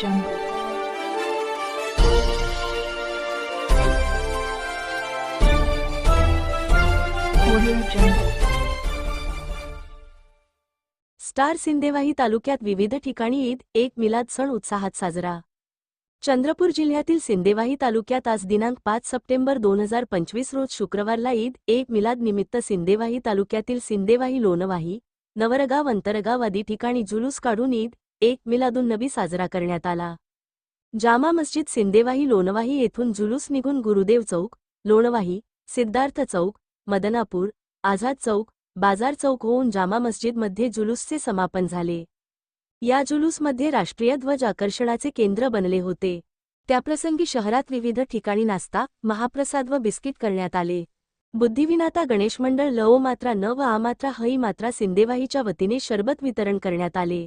jungle. Audio jungle. Star Sindewahi तालुक्यात विविध ठिकाणी ईद एक मिलाद सण उत्साहात साजरा. चंद्रपूर जिल्ह्यातील सिंदेवाही तालुक्यात आज दिनांक 5 सप्टेंबर 2025 रोज शुक्रवारला ईद एक मिलाद निमित्त सिंदेवाही तालुक्यातील सिंदेवाही लोणवाही नवरगाव अंतरगाव आदी ठिकाणी जुलूस काढून ईद एक मिलादुन्नबी साजरा करण्यात आला. जामा मस्जिद सिंदेवाही लोणवाही येथून जुलूस निघून गुरुदेव चौक, लोणवाही, सिद्धार्थ चौक, मदनापूर, आझाद चौक, बाजार चौक होऊन जामा मस्जिदमध्ये जुलूसचे समापन झाले. या जुलूसमध्ये राष्ट्रीय ध्वज आकर्षणाचे केंद्र बनले होते. त्याप्रसंगी शहरात विविध ठिकाणी नाश्ता, महाप्रसाद व बिस्किट करण्यात आले. बुद्धिविनाता गणेश मंडळ ल मात्रा न व आ मात्रा हई मात्रा सिंदेवाहीच्या वतीने शरबत वितरण करण्यात आले.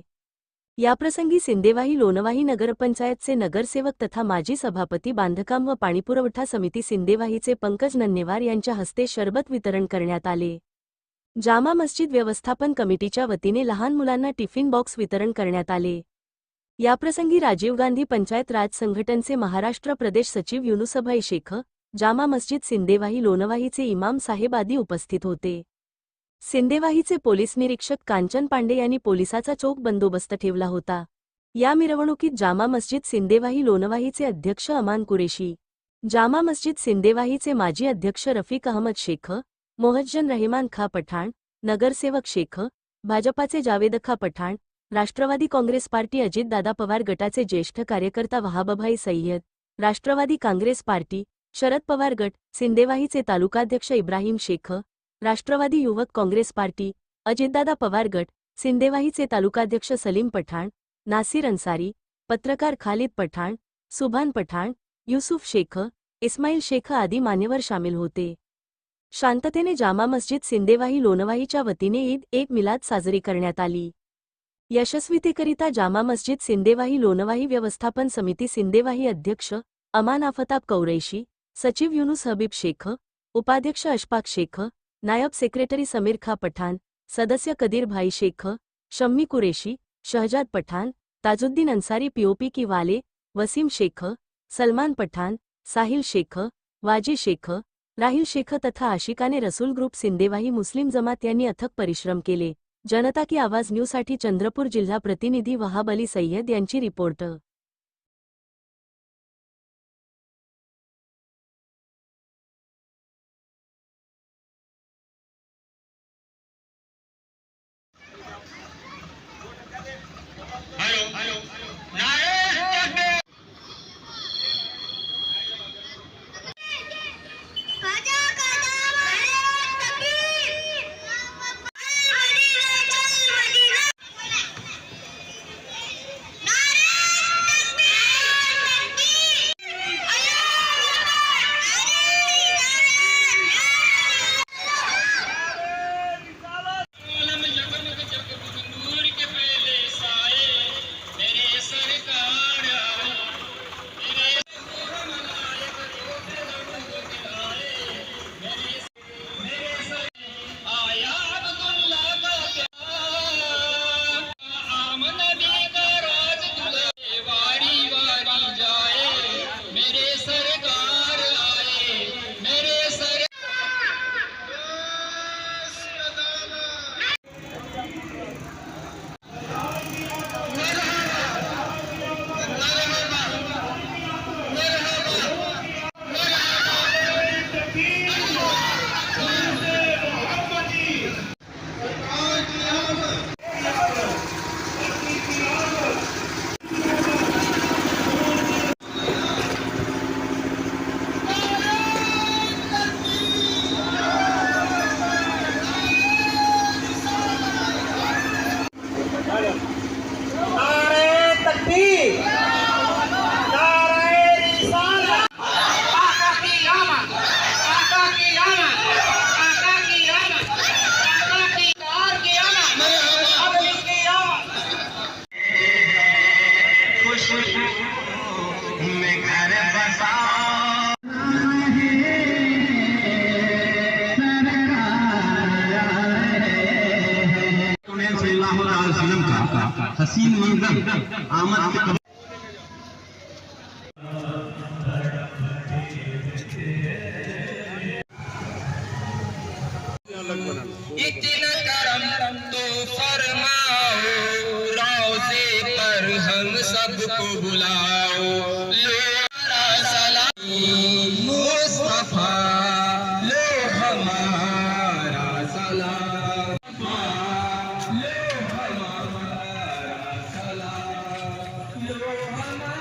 याप्रसंगी सिंदेवाही लोणवाही नगरपंचायतचे नगरसेवक तथा माजी सभापती बांधकाम व पाणीपुरवठा समिती सिंदेवाहीचे पंकज नन्नेवार यांच्या हस्ते शरबत वितरण करण्यात आले. जामा मस्जिद व्यवस्थापन कमिटीच्या वतीने लहान मुलांना टिफिन बॉक्स वितरण करण्यात आले. याप्रसंगी राजीव गांधी पंचायत राज संघटनचे महाराष्ट्र प्रदेश सचिव युनुसभाई शेख, जामा मस्जिद सिंदेवाही लोणवाहीचे इमाम साहेब आदी उपस्थित होते. सिंदेवाहीचे पोलीस निरीक्षक कांचन पांडे यांनी पोलिसाचा चोख बंदोबस्त ठेवला होता. या मिरवणुकीत जामा मस्जिद सिंदेवाही लोणवाहीचे अध्यक्ष अमान कुरेशी, जामा मस्जिद सिंदेवाहीचे माजी अध्यक्ष रफिक अहमद शेख, मोहज्जन रहमान खा पठाण, नगरसेवक शेख, भाजपाचे जावेद खा पठाण, राष्ट्रवादी काँग्रेस पार्टी अजितदादा पवार गटाचे ज्येष्ठ कार्यकर्ता वहाबभाई सय्यद, राष्ट्रवादी काँग्रेस पार्टी, शरद पवार गट, सिंदेवाहीचे तालुकाध्यक्ष इब्राहिम शेख, राष्ट्रवादी युवक काँग्रेस पार्टी, अजितदादा पवार गट, सिंदेवाहीचे तालुकाध्यक्ष सलीम पठाण, नासिर अन्सारी, पत्रकार खालिद पठाण, सुभान पठाण, युसुफ शेख, इस्माईल शेख आदी मान्यवर शामिल होते. शांततेने जामा मस्जिद सिंदेवाही लोणवाहीच्या वतीने ईद एक मिलाद साजरी करण्यात आली. यशस्वीतेकरिता जामा मस्जिद सिंदेवाही लोणवाही व्यवस्थापन समिती सिंदेवाही अध्यक्ष अमान आफताब कौरैशी, सचिव युनुस हबीब शेख, उपाध्यक्ष अशफाक शेख, नायब सेक्रेटरी समीर खा पठाण, सदस्य कदीर भाई शेख, शम्मी कुरेशी, शहजाद पठाण, ताजुद्दीन अन्सारी पीओपी की वाले, वसीम शेख, सलमान पठाण, साहिल शेख, वाजी शेख, राहिल शेख तथा आशिकाने रसूल ग्रुप सिंदेवाही मुस्लिम जमात यांनी अथक परिश्रम केले. जनता की आवाज न्यूजसाठी चंद्रपूर जिल्हा प्रतिनिधी वहाब अली सय्यद यांची रिपोर्ट. सल्लल्लाहु अलैहि वसल्लम का हसीन मंजर आमद के सबको बुलाओ, लो हमारा सलाम मुस्तफा, लो हमारा सलाम, लो हमारा सलाम, लो हमारा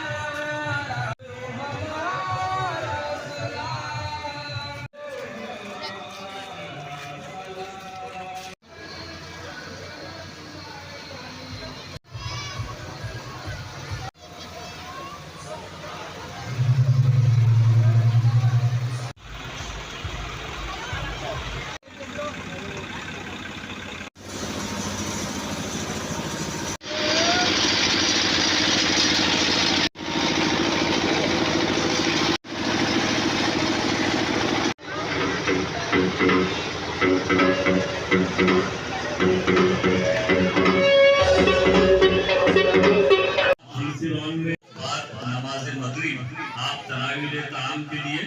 नमाज मगरिब आप तरावीह ताम के लिए